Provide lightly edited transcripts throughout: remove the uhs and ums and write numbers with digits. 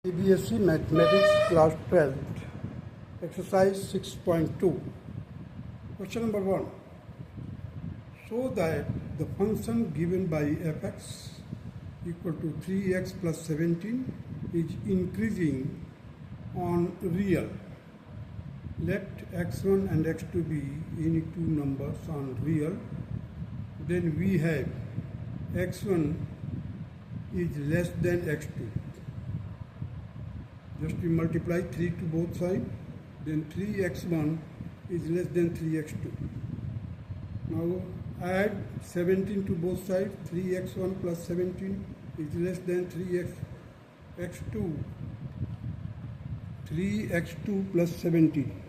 CBSE Mathematics Class 12, Exercise 6.2. Question number 1. Show that the function given by fx equal to 3x plus 17 is increasing on real. Let x1 and x2 be any two numbers on real. Then we have x1 is less than x2. Just we multiply 3 to both sides, then 3x1 is less than 3x2. Now add 17 to both sides, 3x1 plus 17 is less than 3x2. 3x2 plus 17.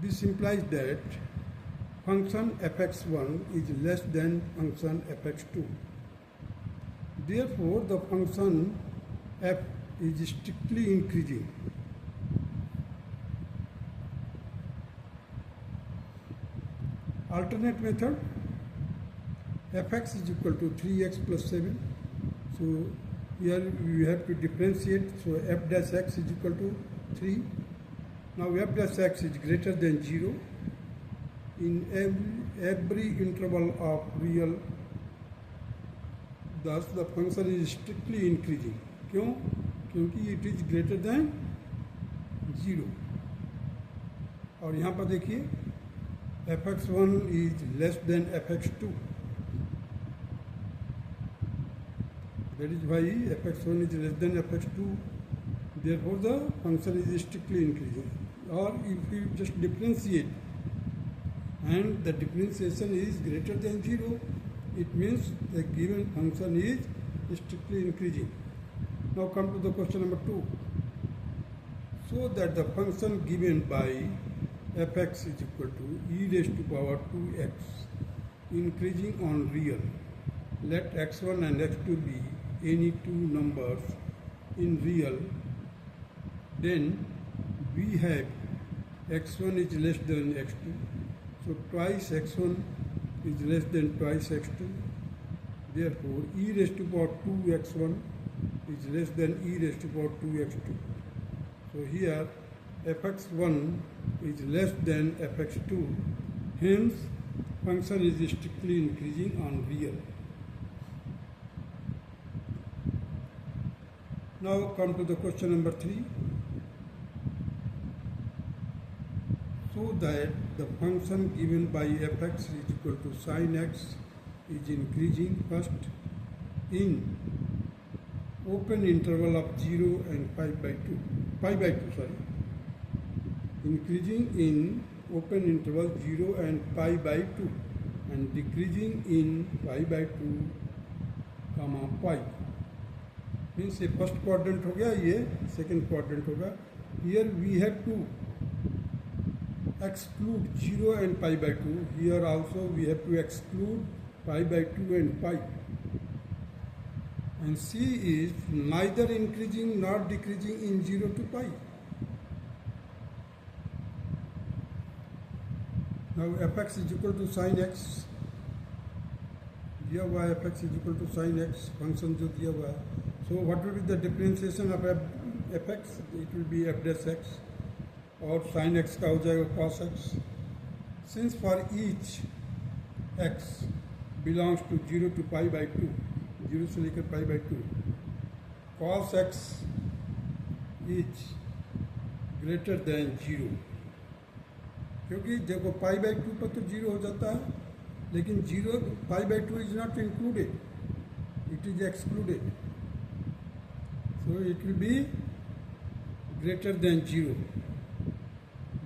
This implies that function fx1 is less than function fx2. Therefore, the function f is strictly increasing. Alternate method, fx is equal to 3x plus 7. So here we have to differentiate. So f dash x is equal to 3. Now f dash x is greater than 0 in every interval of real. Thus the function is strictly increasing. क्यों? क्योंकि it is greater than 0. और यहाँ पर देखिए fx1 is less than fx2. That is why fx1 is less than fx2. Therefore the function is strictly increasing. Or if you just differentiate and the differentiation is greater than 0, it means the given function is strictly increasing. Now come to the question number 2. So that the function given by fx is equal to e raised to power 2x increasing on real. Let x1 and x2 be any two numbers in real. Then we have x1 is less than x2. So twice x1 is less than twice x2. Therefore, e raised to power 2x1 is less than e raised to power 2x2. So here fx1 is less than fx2. Hence, function is strictly increasing on real. Now come to the question number 3. So that the function given by fx is equal to sin x is increasing first in open interval of 0 and pi by 2, increasing in open interval 0 and pi by 2 and decreasing in pi by 2 comma pi. Means ये first quadrant हो गया, ये second quadrant होगा. Here we have to exclude 0 and pi by 2. Here also we have to exclude pi by 2 and pi. And C is neither increasing nor decreasing in 0 to pi. Now fx is equal to sin x. दिया हुआ है fx is equal to sin x, function जो दिया हुआ है. So what will be the differentiation of fx? It will be f dash x. और sin x का हो जाएगा cos x. Since for each x belongs to 0 to pi by 2, 0 से लेकर pi by 2, cos x is greater than 0. क्योंकि देखो pi by 2 पर तो 0 हो जाता है, लेकिन 0 pi by 2 is not included, it is excluded. So it will be greater than 0.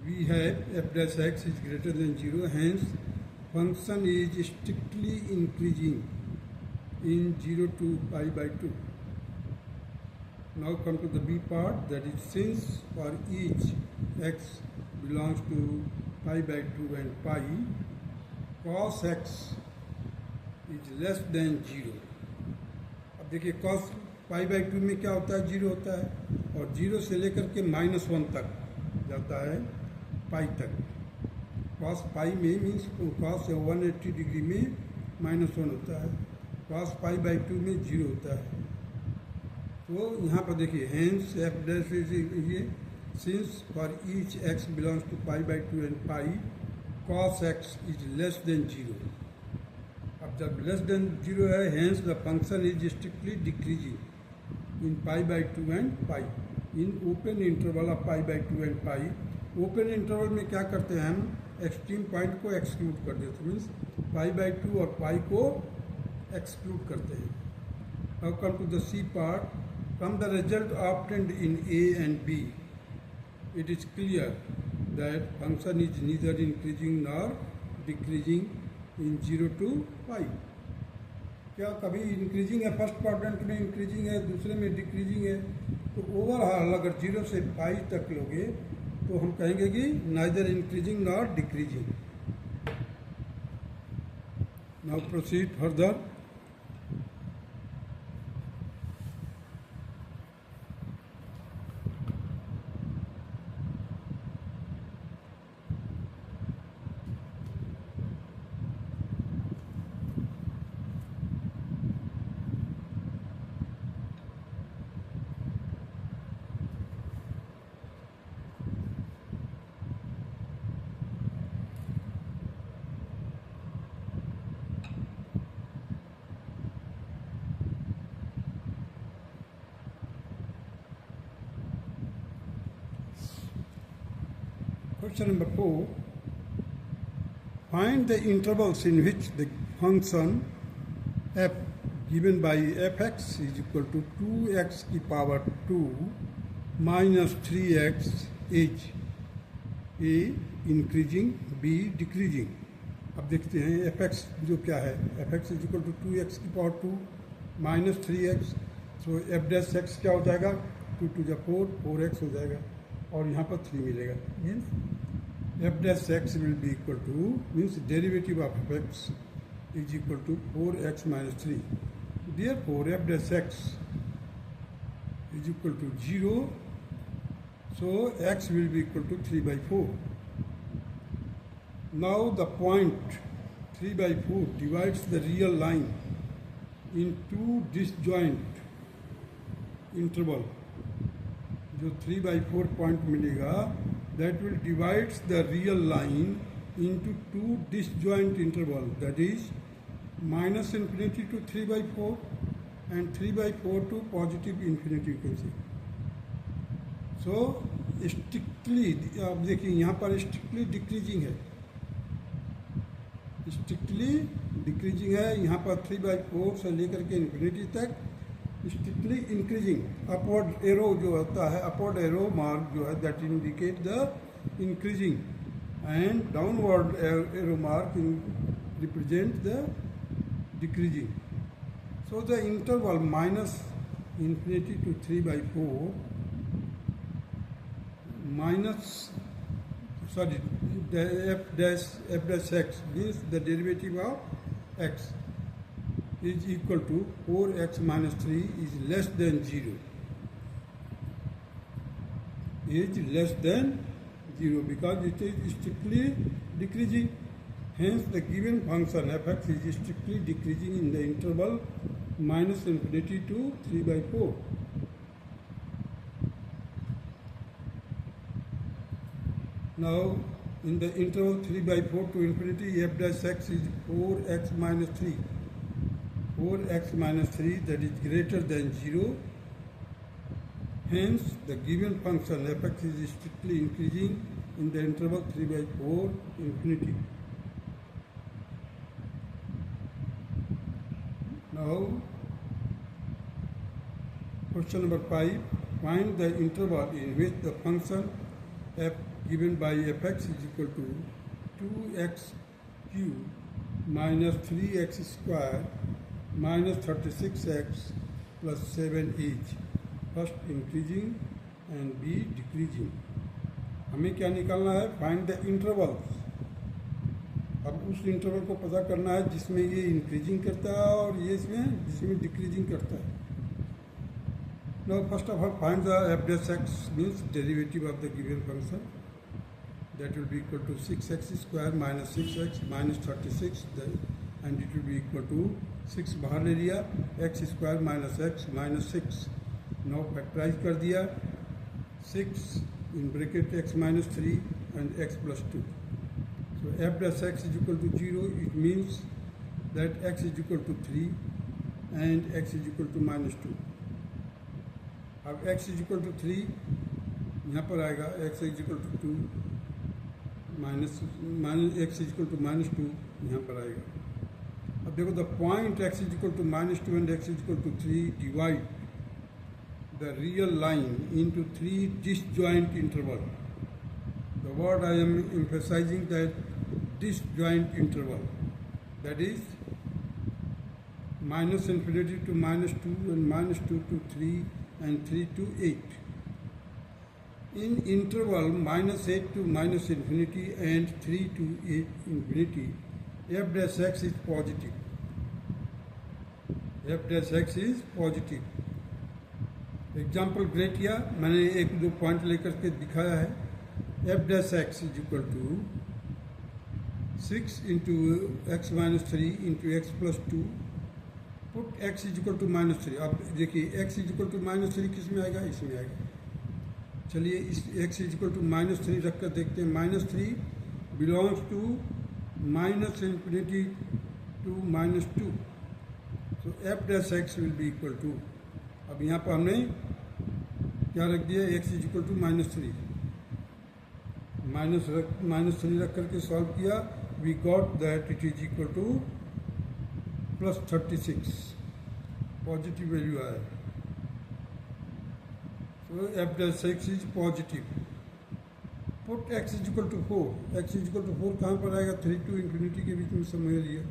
We have f dash x is greater than 0, hence function is strictly increasing in 0 to pi by 2. Now come to the B part, that is since for each x belongs to pi by 2 and pi, cos x is less than 0. अब देखिए cos pi by 2 में क्या होता है, 0 होता है, और 0 से लेकर के -1 तक जाता है पाई तक. cos पाई में मीन्स cos 180 डिग्री में -1 होता है. cos पाई बाई 2 में 0 होता है। तो यहाँ पर देखिए हेंस एफ डैश ये since for each x belongs to pi by 2 and pi cos x is less than 0। अब जब लेस देन 0 है, hence the function is strictly decreasing in pi by 2 and pi in open interval of pi by 2 and pi. Open interval में क्या करते हैं हम, extreme point को exclude कर देते हैं, मीन्स पाई बाई 2 और पाई को एक्सक्लूड करते हैं। Now come to the C part. From the result obtained in A and B it is clear that function is neither increasing nor decreasing in 0 to pi. क्या कभी increasing है, first quadrant में increasing है, दूसरे में decreasing है। तो overall अगर 0 से पाई तक लोगे तो हम कहेंगे कि neither increasing nor decreasing. Now proceed further. Question number 4. Find the intervals in which the function f given by fx is equal to 2x की power 2 minus 3x is a increasing, b decreasing। अब देखते हैं fx जो क्या है, fx is equal to 2x की power 2 minus 3x। सो f dash x क्या हो जाएगा, 2 to the 4, 4x हो जाएगा और यहाँ पर 3 मिलेगा। Means f dash x will be equal to, means derivative of fx is equal to 4x minus 3। Therefore f dash x is equal to 0, so x will be equal to 3 by 4। Now the point 3 by 4 divides the real line in two disjoint interval। जो 3 by 4 point मिलेगा, that will divides the real line into two disjoint interval, that is minus infinity to 3 by 4 and 3 by 4 to positive infinity, you can see। So strictly आप देखिए यहाँ पर strictly decreasing है, strictly decreasing है। यहाँ पर 3 by 4 से लेकर के infinity तक स्ट्रिक्टली इंक्रीजिंग। अपवर्ड एरो जो होता है, अपवर्ड एरो मार्क जो है, that indicate the increasing and downward arrow mark represent the decreasing. So the interval minus infinity to 3 by 4 minus f dash x means the derivative of x is equal to 4x minus 3 is less than 0, is less than 0 because it is strictly decreasing। Hence the given function fx is strictly decreasing in the interval minus infinity to 3 by 4। Now in the interval 3 by 4 to infinity, f dash x is 4x minus 3, 4x minus 3 that is greater than 0। Hence the given function fx is strictly increasing in the interval 3 by 4 infinity। Now question number 5. Find the interval in which the function f given by fx is equal to 2x cube minus 3x square minus 36x plus 7 is first increasing and b decreasing। हमें क्या निकालना है, find the intervals. अब उस interval को पता करना है जिसमें ये इंक्रीजिंग करता है और ये इसमें जिसमें डिक्रीजिंग करता है। Now first of all find the f dash x means derivative of the given function, that will be equal to 6x square minus 6x minus 36 and it will be equal to 6 बाहर ले लिया, x square minus x minus 6, now factorise कर दिया, 6 in bracket x minus 3 and x plus 2. So f dash x is equal to 0, it means that x is equal to 3 and x is equal to minus 2. अब x is equal to 3 यहाँ पर आएगा, x is equal to 2 minus x is equal to minus 2 यहाँ पर आएगा। अब देखो, the point x is equal to minus 2 and x is equal to 3 divide the real line into 3 disjoint interval. The word I am emphasizing, that disjoint interval, that is minus infinity to minus 2 and minus 2 to 3 and 3 to 8. In interval minus 8 to minus infinity and 3 to 8 infinity, f dash x is positive. F dash x is positive. Example create किया मैंने, एक दो point लेकर के दिखाया है। F dash x is equal to 6 into x minus 3 into x plus 2, put x is equal to minus 3। अब देखिए, x is equal to minus 3 किस में आएगा, इसमें आएगा। चलिए, इस x is equal to minus 3 रख कर देखते हैं। Minus 3 belongs to minus infinity to minus 2, so f dash x will be equal to, अब यहाँ पर हमने क्या रख दिया, x is equal to minus 3, minus 3 रख करके सॉल्व किया, we got that it is equal to plus 36, positive value आया। So f dash x is positive. Put x is equal to 4, x is equal to 4 कहाँ पर आएगा, 3 to infinity के बीच में समझ लिया।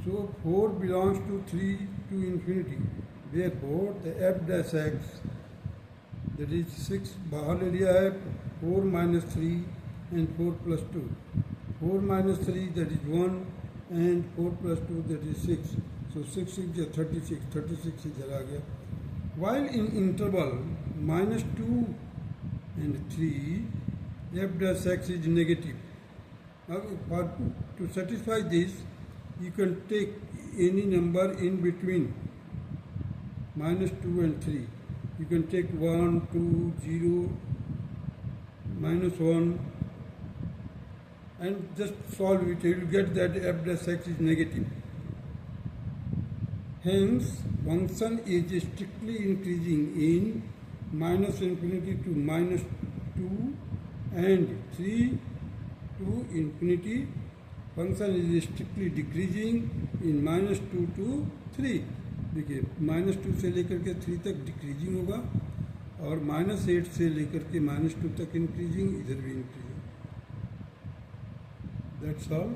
So 4 belongs to 3 to infinity. Therefore, the f dash x, that is 6 बाहर ले लिया है, 4 minus 3 and 4 plus 2. 4 minus 3 that is 1 and 4 plus 2 that is 6. So 6 is 36. 36 इधर आ गया. While in interval minus 2 and 3, f dash x is negative. Now, to satisfy this, you can take any number in between minus 2 and 3. You can take 1, 2, 0, minus 1 and just solve it. You will get that f dash x is negative. Hence, function is strictly increasing in minus infinity to minus 2 and 3 to infinity. Function is strictly decreasing in minus 2 to 3। देखिए, minus 2 से लेकर के 3 तक decreasing होगा और minus 8 से लेकर के माइनस 2 तक इंक्रीजिंग, इधर भी इंक्रीजिंग। That's all.